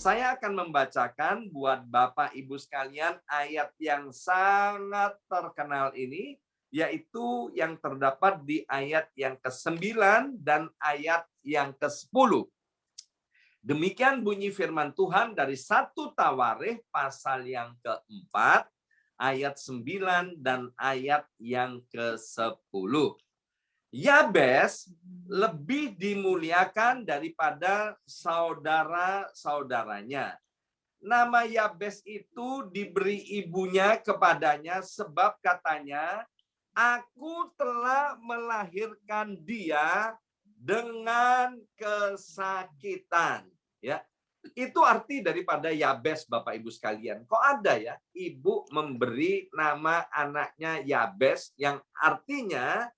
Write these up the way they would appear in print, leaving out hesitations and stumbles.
Saya akan membacakan buat Bapak Ibu sekalian ayat yang sangat terkenal ini, yaitu yang terdapat di ayat yang ke-9 dan ayat yang ke-10. Demikian bunyi firman Tuhan dari 1 Tawarikh pasal yang keempat, ayat 9 dan ayat yang ke-10. Yabes lebih dimuliakan daripada saudara-saudaranya. Nama Yabes itu diberi ibunya kepadanya sebab katanya, aku telah melahirkan dia dengan kesakitan. Ya, itu arti daripada Yabes, Bapak Ibu sekalian. Kok ada ya ibu memberi nama anaknya Yabes yang artinya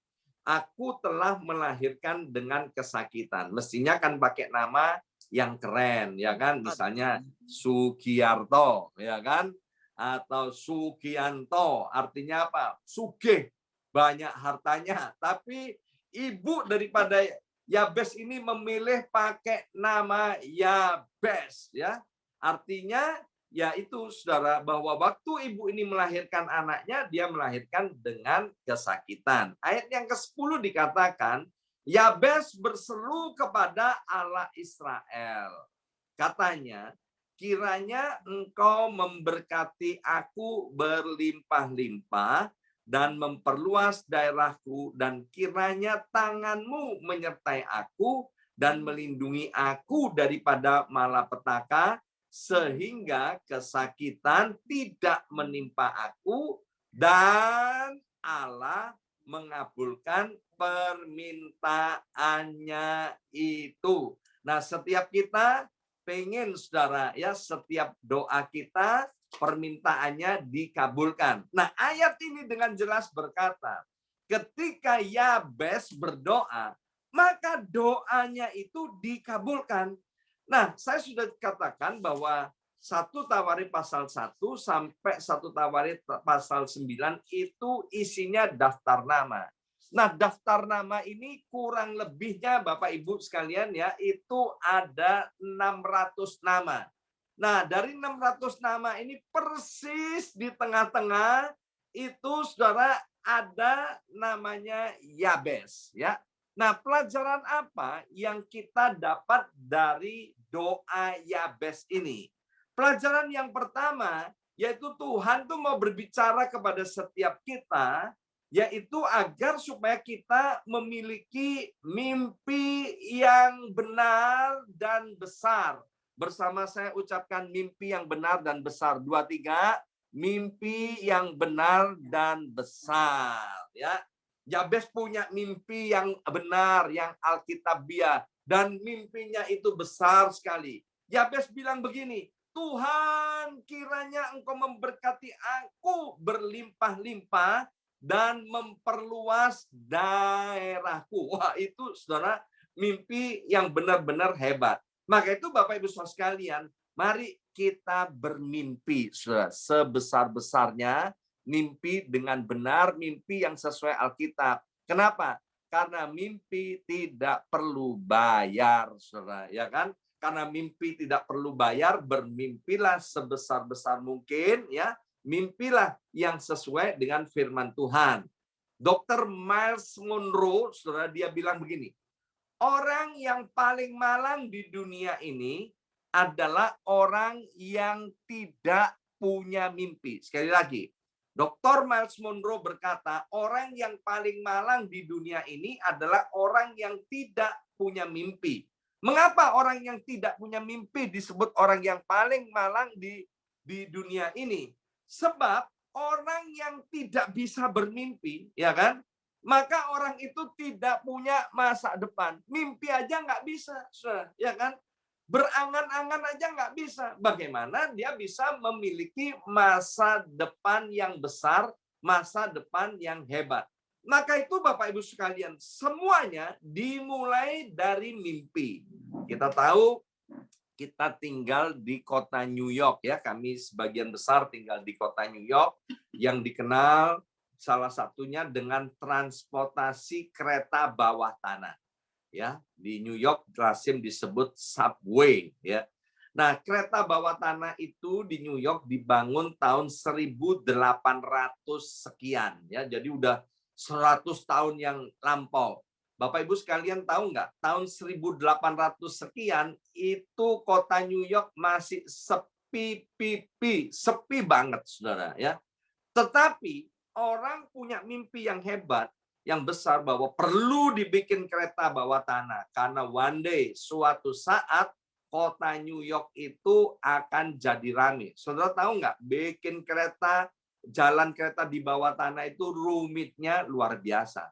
aku telah melahirkan dengan kesakitan. Mestinya kan pakai nama yang keren, ya kan? Misalnya Sugiarto, ya kan? Atau Sugianto, artinya apa? Sugih, banyak hartanya. Tapi ibu daripada Yabes ini memilih pakai nama Yabes, ya. Artinya yaitu saudara bahwa waktu ibu ini melahirkan anaknya, dia melahirkan dengan kesakitan. Ayat yang ke-10 dikatakan, Yabes berseru kepada Allah Israel. Katanya, kiranya engkau memberkati aku berlimpah-limpah dan memperluas daerahku, dan kiranya tanganmu menyertai aku dan melindungi aku daripada malapetaka, sehingga kesakitan tidak menimpa aku, dan Allah mengabulkan permintaannya itu. Nah, setiap kita pengen, saudara, ya, setiap doa kita permintaannya dikabulkan. Nah, ayat ini dengan jelas berkata, ketika Yabes berdoa, maka doanya itu dikabulkan. Nah, saya sudah katakan bahwa 1 Tawarikh pasal 1 sampai 1 Tawarikh pasal 9 itu isinya daftar nama. Nah, daftar nama ini kurang lebihnya Bapak Ibu sekalian ya, itu ada 600 nama. Nah, dari 600 nama ini persis di tengah-tengah itu saudara ada namanya Yabes, ya. Nah, pelajaran apa yang kita dapat dari doa Yabes ini? Pelajaran yang pertama yaitu Tuhan tuh mau berbicara kepada setiap kita, yaitu agar supaya kita memiliki mimpi yang benar dan besar. Bersama saya ucapkan mimpi yang benar dan besar. 2, 3, mimpi yang benar dan besar. Ya, Yabes punya mimpi yang benar, yang alkitabiah, dan mimpinya itu besar sekali. Yabes bilang begini, Tuhan, kiranya engkau memberkati aku berlimpah-limpah dan memperluas daerahku. Wah, itu saudara mimpi yang benar-benar hebat. Maka itu Bapak Ibu Saudara sekalian, mari kita bermimpi saudara, sebesar-besarnya, mimpi dengan benar, mimpi yang sesuai Alkitab. Kenapa? Karena mimpi tidak perlu bayar, saudara, ya kan? Karena mimpi tidak perlu bayar, bermimpilah sebesar-besar mungkin, ya. Mimpilah yang sesuai dengan firman Tuhan. Dr. Miles Monroe, saudara, dia bilang begini, orang yang paling malang di dunia ini adalah orang yang tidak punya mimpi. Sekali lagi, Dr. Miles Monroe berkata, orang yang paling malang di dunia ini adalah orang yang tidak punya mimpi. Mengapa orang yang tidak punya mimpi disebut orang yang paling malang di dunia ini? Sebab orang yang tidak bisa bermimpi, ya kan? Maka orang itu tidak punya masa depan. Mimpi aja nggak bisa, ya kan? Berangan-angan aja nggak bisa. Bagaimana dia bisa memiliki masa depan yang besar, masa depan yang hebat? Maka itu Bapak Ibu sekalian, semuanya dimulai dari mimpi. Kita tahu kita tinggal di kota New York, ya. Kami sebagian besar tinggal di kota New York yang dikenal salah satunya dengan transportasi kereta bawah tanah. Ya, di New York lazim disebut subway, ya. Nah, kereta bawah tanah itu di New York dibangun tahun 1800 sekian ya. Jadi udah 100 tahun yang lampau. Bapak Ibu sekalian tahu nggak, tahun 1800 sekian itu kota New York masih sepi banget, Saudara ya. Tetapi orang punya mimpi yang hebat, yang besar bahwa perlu dibikin kereta bawah tanah karena one day suatu saat kota New York itu akan jadi rame. Saudara tahu nggak, bikin kereta, jalan kereta di bawah tanah itu rumitnya luar biasa.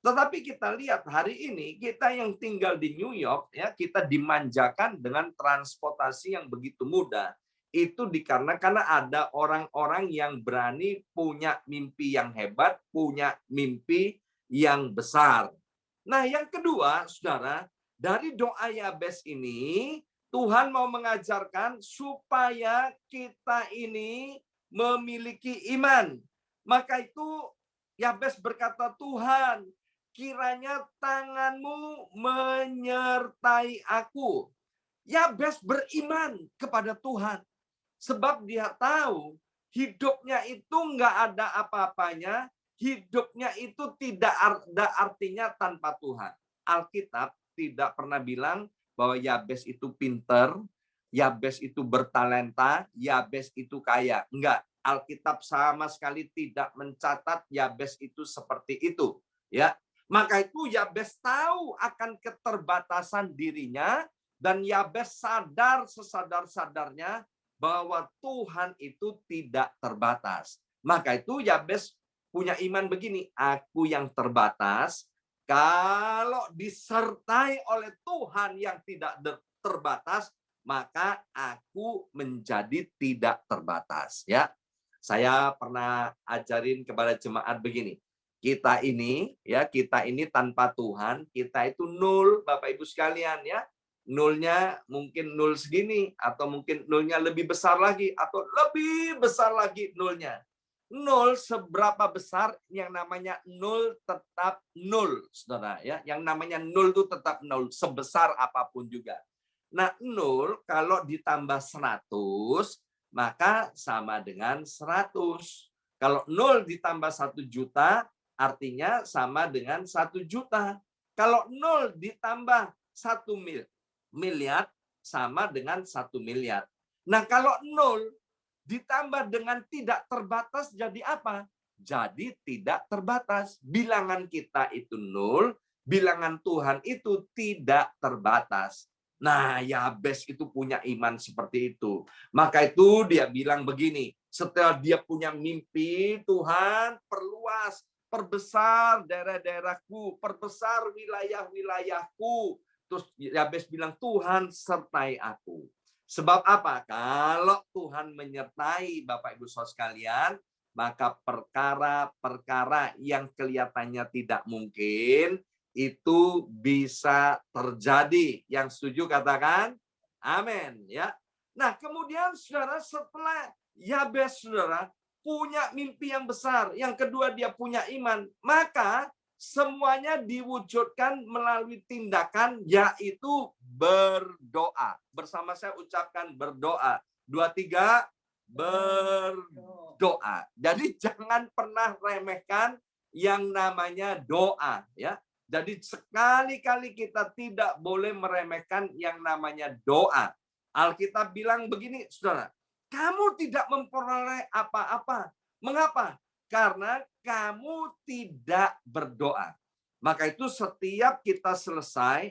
Tetapi kita lihat hari ini, kita yang tinggal di New York, ya kita dimanjakan dengan transportasi yang begitu mudah. Itu dikarenakan ada orang-orang yang berani punya mimpi yang hebat, punya mimpi yang besar. Nah, yang kedua, saudara, dari doa Yabes ini, Tuhan mau mengajarkan supaya kita ini memiliki iman. Maka itu Yabes berkata, Tuhan, kiranya tanganmu menyertai aku. Yabes beriman kepada Tuhan. Sebab dia tahu hidupnya itu nggak ada apa-apanya, hidupnya itu tidak ada artinya tanpa Tuhan. Alkitab tidak pernah bilang bahwa Yabes itu pinter, Yabes itu bertalenta, Yabes itu kaya. Enggak, Alkitab sama sekali tidak mencatat Yabes itu seperti itu. Ya, maka itu Yabes tahu akan keterbatasan dirinya dan Yabes sadar sesadar-sadarnya bahwa Tuhan itu tidak terbatas. Maka itu Yabes punya iman begini, aku yang terbatas, kalau disertai oleh Tuhan yang tidak terbatas, maka aku menjadi tidak terbatas. Ya, saya pernah ajarin kepada jemaat begini, kita ini tanpa Tuhan, kita itu nol, Bapak Ibu sekalian ya. Nolnya mungkin nol segini, atau mungkin nolnya lebih besar lagi, atau lebih besar lagi nolnya. Nol seberapa besar, yang namanya nol tetap nol, saudara ya. Yang namanya nol itu tetap nol, sebesar apapun juga. Nah, nol kalau ditambah 100, maka sama dengan 100. Kalau nol ditambah 1 juta, artinya sama dengan 1 juta. Kalau nol ditambah 1 miliar, sama dengan 1 miliar. Nah, kalau nol ditambah dengan tidak terbatas, jadi apa? Jadi tidak terbatas. Bilangan kita itu nol, bilangan Tuhan itu tidak terbatas. Nah, Yabes itu punya iman seperti itu. Maka itu dia bilang begini, setelah dia punya mimpi, Tuhan perluas, perbesar daerah-daerahku, perbesar wilayah-wilayahku. Terus Yabes bilang, Tuhan sertai aku. Sebab apa? Kalau Tuhan menyertai Bapak Ibu Saudara sekalian, maka perkara-perkara yang kelihatannya tidak mungkin itu bisa terjadi. Yang setuju katakan amin ya. Nah, kemudian saudara, setelah Yabes saudara punya mimpi yang besar, yang kedua dia punya iman, maka semuanya diwujudkan melalui tindakan, yaitu berdoa. Bersama saya ucapkan berdoa. 2, 3, berdoa. Jadi jangan pernah remehkan yang namanya doa, ya. Jadi sekali-kali kita tidak boleh meremehkan yang namanya doa. Alkitab bilang begini, saudara, kamu tidak memperoleh apa-apa. Mengapa? Karena kamu tidak berdoa. Maka itu setiap kita selesai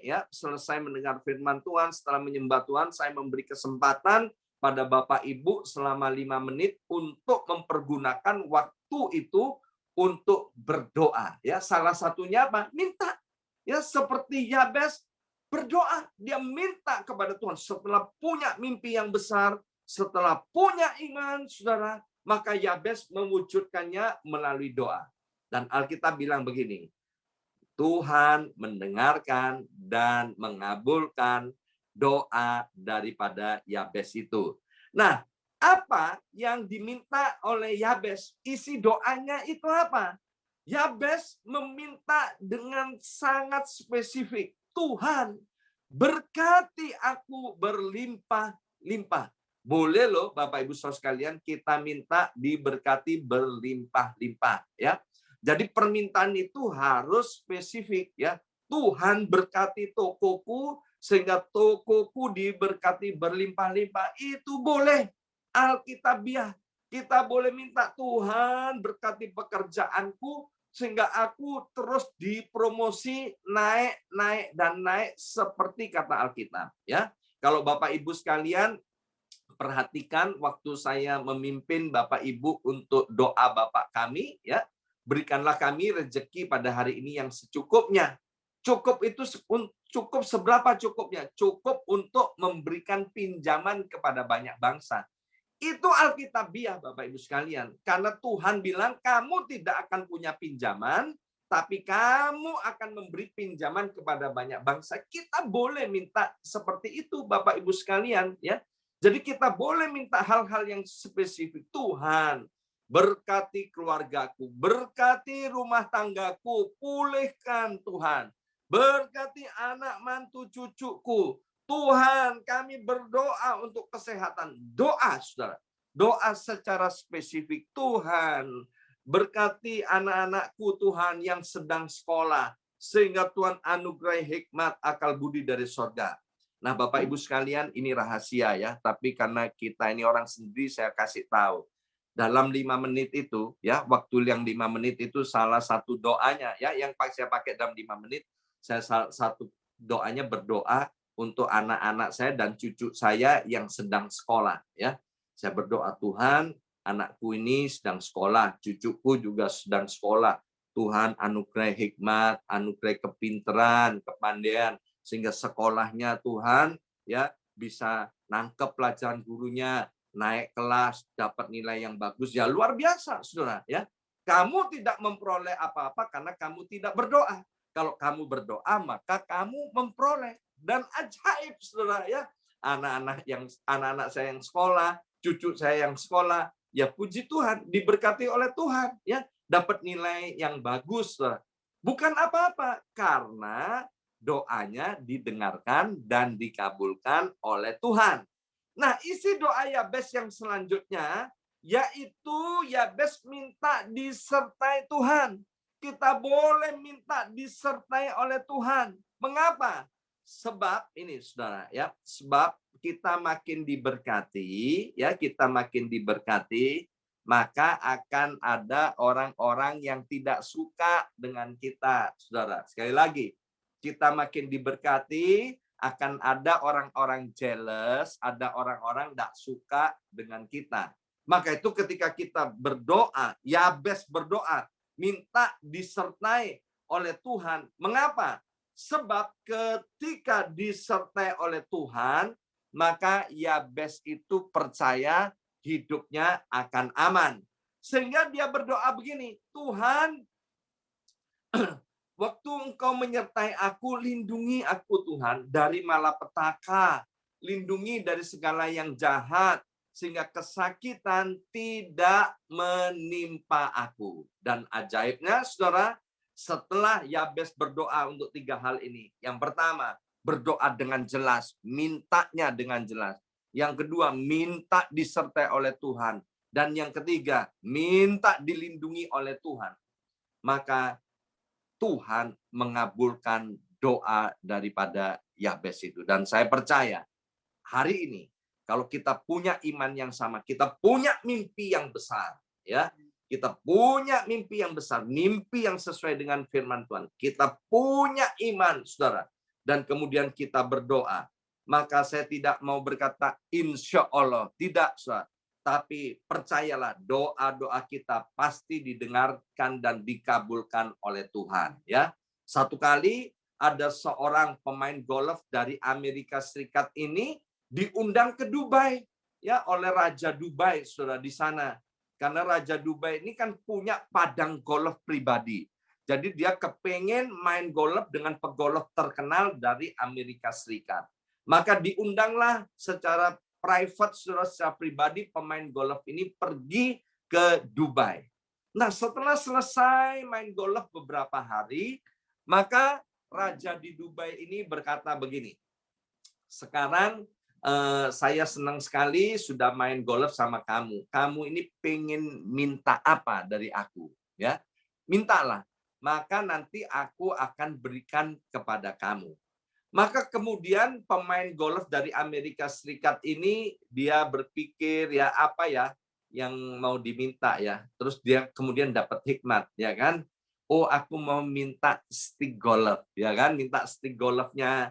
mendengar firman Tuhan, setelah menyembah Tuhan, saya memberi kesempatan pada Bapak Ibu selama 5 menit untuk mempergunakan waktu itu untuk berdoa. Ya, salah satunya apa? Minta. Ya, seperti Yabes berdoa, dia minta kepada Tuhan setelah punya mimpi yang besar, setelah punya iman, saudara, maka Yabes mewujudkannya melalui doa. Dan Alkitab bilang begini, Tuhan mendengarkan dan mengabulkan doa daripada Yabes itu. Nah, apa yang diminta oleh Yabes? Isi doanya itu apa? Yabes meminta dengan sangat spesifik. Tuhan, berkati aku berlimpah berlimpah. Boleh loh Bapak Ibu Saudara sekalian, kita minta diberkati berlimpah-limpah ya. Jadi permintaan itu harus spesifik ya. Tuhan berkati tokoku sehingga tokoku diberkati berlimpah-limpah. Itu boleh alkitabiah. Kita boleh minta Tuhan berkati pekerjaanku sehingga aku terus dipromosi naik dan naik seperti kata Alkitab ya. Kalau Bapak Ibu sekalian perhatikan waktu saya memimpin Bapak Ibu untuk doa Bapak kami ya, berikanlah kami rezeki pada hari ini yang secukupnya. Cukup itu cukup seberapa cukupnya? Cukup untuk memberikan pinjaman kepada banyak bangsa. Itu alkitabiah Bapak Ibu sekalian. Karena Tuhan bilang kamu tidak akan punya pinjaman, tapi kamu akan memberi pinjaman kepada banyak bangsa. Kita boleh minta seperti itu Bapak Ibu sekalian ya. Jadi kita boleh minta hal-hal yang spesifik. Tuhan, berkati keluargaku, berkati rumah tanggaku, pulihkan Tuhan. Berkati anak mantu cucuku. Tuhan, kami berdoa untuk kesehatan. Doa, saudara. Doa secara spesifik. Tuhan, berkati anak-anakku Tuhan yang sedang sekolah. Sehingga Tuhan anugerai hikmat akal budi dari surga. Nah, Bapak Ibu sekalian, ini rahasia ya. Tapi karena kita ini orang sendiri, saya kasih tahu. Dalam 5 menit itu, ya, waktu yang 5 menit itu salah satu doanya, ya, yang saya pakai dalam 5 menit, saya satu doanya berdoa untuk anak-anak saya dan cucu saya yang sedang sekolah, ya. Saya berdoa, Tuhan, anakku ini sedang sekolah, cucuku juga sedang sekolah. Tuhan anugerai hikmat, anugerai kepintaran, kepandaian, sehingga sekolahnya Tuhan ya bisa nangkep pelajaran gurunya, naik kelas, dapat nilai yang bagus. Ya luar biasa, Saudara ya. Kamu tidak memperoleh apa-apa karena kamu tidak berdoa. Kalau kamu berdoa, maka kamu memperoleh. Dan ajaib, Saudara ya. Anak-anak saya yang sekolah, cucu saya yang sekolah, ya puji Tuhan, diberkati oleh Tuhan ya, dapat nilai yang bagus. Saudara. Bukan apa-apa karena doanya didengarkan dan dikabulkan oleh Tuhan. Nah, isi doa Yabes yang selanjutnya, yaitu Yabes minta disertai Tuhan. Kita boleh minta disertai oleh Tuhan. Mengapa? Sebab ini saudara ya, sebab kita makin diberkati, ya kita makin diberkati, maka akan ada orang-orang yang tidak suka dengan kita, saudara. Sekali lagi, kita makin diberkati, akan ada orang-orang jealous, ada orang-orang tidak suka dengan kita. Maka itu ketika kita berdoa, Yabes berdoa, minta disertai oleh Tuhan. Mengapa? Sebab ketika disertai oleh Tuhan, maka Yabes itu percaya hidupnya akan aman. Sehingga dia berdoa begini, Tuhan, waktu Engkau menyertai aku, lindungi aku Tuhan dari malapetaka, lindungi dari segala yang jahat, sehingga kesakitan tidak menimpa aku. Dan ajaibnya, saudara, setelah Yabes berdoa untuk 3 hal ini. Yang pertama, berdoa dengan jelas, mintanya dengan jelas. Yang kedua, minta disertai oleh Tuhan. Dan yang ketiga, minta dilindungi oleh Tuhan. Maka Tuhan mengabulkan doa daripada Yabes itu. Dan saya percaya hari ini kalau kita punya iman yang sama, kita punya mimpi yang besar, ya. Kita punya mimpi yang besar, mimpi yang sesuai dengan firman Tuhan. Kita punya iman, Saudara. Dan kemudian kita berdoa. Maka saya tidak mau berkata insya Allah. Tidak, Saudara. Tapi percayalah doa-doa kita pasti didengarkan dan dikabulkan oleh Tuhan. Ya, satu kali ada seorang pemain golf dari Amerika Serikat ini diundang ke Dubai ya oleh Raja Dubai, saudara di sana. Karena Raja Dubai ini kan punya padang golf pribadi. Jadi dia kepengen main golf dengan pegolf terkenal dari Amerika Serikat. Maka diundanglah secara private, secara pribadi pemain golf ini pergi ke Dubai. Nah, setelah selesai main golf beberapa hari, maka Raja di Dubai ini berkata begini, sekarang saya senang sekali sudah main golf sama kamu. Kamu ini pengen minta apa dari aku? Ya, mintalah. Maka nanti aku akan berikan kepada kamu. Maka kemudian pemain golf dari Amerika Serikat ini dia berpikir ya apa ya yang mau diminta ya. Terus dia kemudian dapat hikmat ya kan. Oh, aku mau minta stick golf ya kan, minta stick golfnya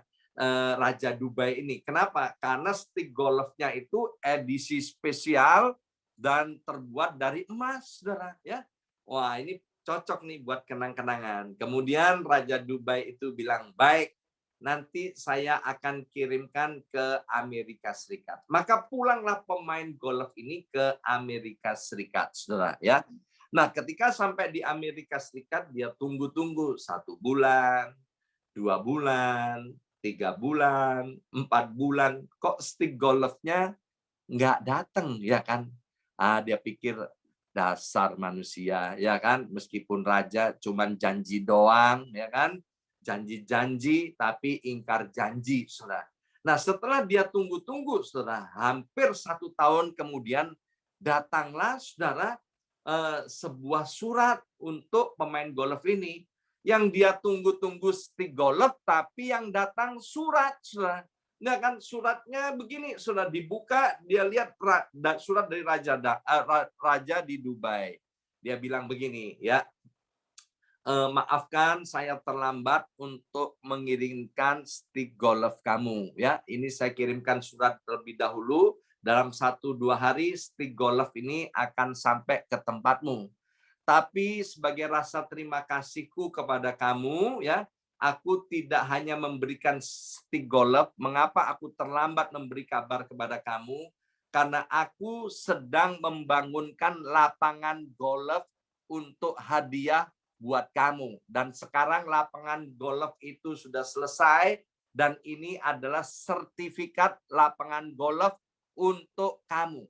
Raja Dubai ini. Kenapa? Karena stick golfnya itu edisi spesial dan terbuat dari emas, Saudara ya. Wah, ini cocok nih buat kenang-kenangan. Kemudian Raja Dubai itu bilang, "Baik, nanti saya akan kirimkan ke Amerika Serikat." Maka pulanglah pemain golf ini ke Amerika Serikat, Saudara ya. Nah, ketika sampai di Amerika Serikat, dia tunggu-tunggu 1 bulan, 2 bulan, 3 bulan, 4 bulan. Kok stick golfnya nggak datang, ya kan? Dia pikir dasar manusia, ya kan? Meskipun raja cuman janji doang, ya kan? Janji-janji tapi ingkar janji, Saudara. Nah, setelah dia tunggu-tunggu, Saudara, hampir 1 tahun kemudian datanglah, Saudara, sebuah surat untuk pemain golf ini. Yang dia tunggu-tunggu stick golf, tapi yang datang surat, Saudara. Nggak kan, suratnya begini, sudah dibuka, dia lihat surat dari raja di Dubai. Dia bilang begini, ya, maafkan saya terlambat untuk mengirimkan stick golf kamu. Ya, ini saya kirimkan surat terlebih dahulu. Dalam 1-2 hari stick golf ini akan sampai ke tempatmu. Tapi sebagai rasa terima kasihku kepada kamu, ya, aku tidak hanya memberikan stick golf. Mengapa aku terlambat memberi kabar kepada kamu? Karena aku sedang membangunkan lapangan golf untuk hadiah buat kamu. Dan sekarang lapangan golf itu sudah selesai. Dan ini adalah sertifikat lapangan golf untuk kamu.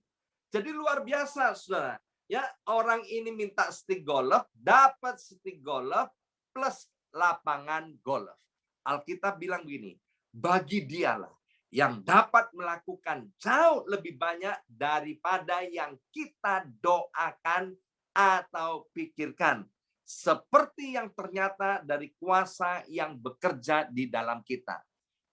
Jadi luar biasa, Saudara. Ya, orang ini minta stick golf, dapat stick golf plus lapangan golf. Alkitab bilang begini, bagi dialah yang dapat melakukan jauh lebih banyak daripada yang kita doakan atau pikirkan. Seperti yang ternyata dari kuasa yang bekerja di dalam kita.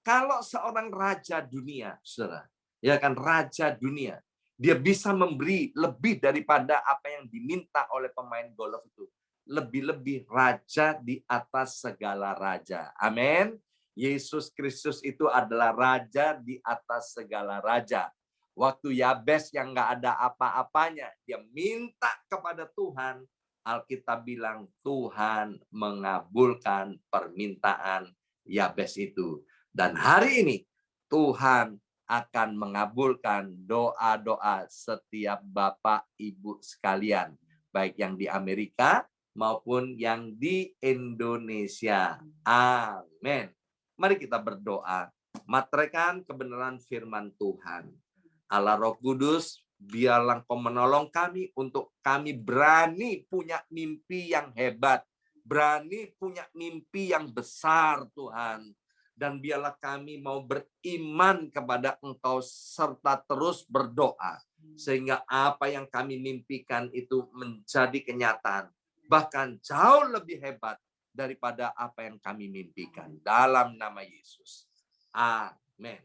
Kalau seorang raja dunia, Saudara, ya kan, raja dunia, dia bisa memberi lebih daripada apa yang diminta oleh pemain golf itu. Lebih-lebih raja di atas segala raja. Amin. Yesus Kristus itu adalah raja di atas segala raja. Waktu Yabes yang nggak ada apa-apanya, dia minta kepada Tuhan. Alkitab bilang Tuhan mengabulkan permintaan Yabes itu. Dan hari ini Tuhan akan mengabulkan doa-doa setiap Bapak Ibu sekalian, baik yang di Amerika maupun yang di Indonesia. Amin. Mari kita berdoa, materaikan kebenaran firman Tuhan. Allah Roh Kudus, biarlah Engkau menolong kami untuk kami berani punya mimpi yang hebat, berani punya mimpi yang besar, Tuhan. Dan biarlah kami mau beriman kepada Engkau serta terus berdoa. Sehingga apa yang kami mimpikan itu menjadi kenyataan. Bahkan jauh lebih hebat daripada apa yang kami mimpikan. Dalam nama Yesus. Amin.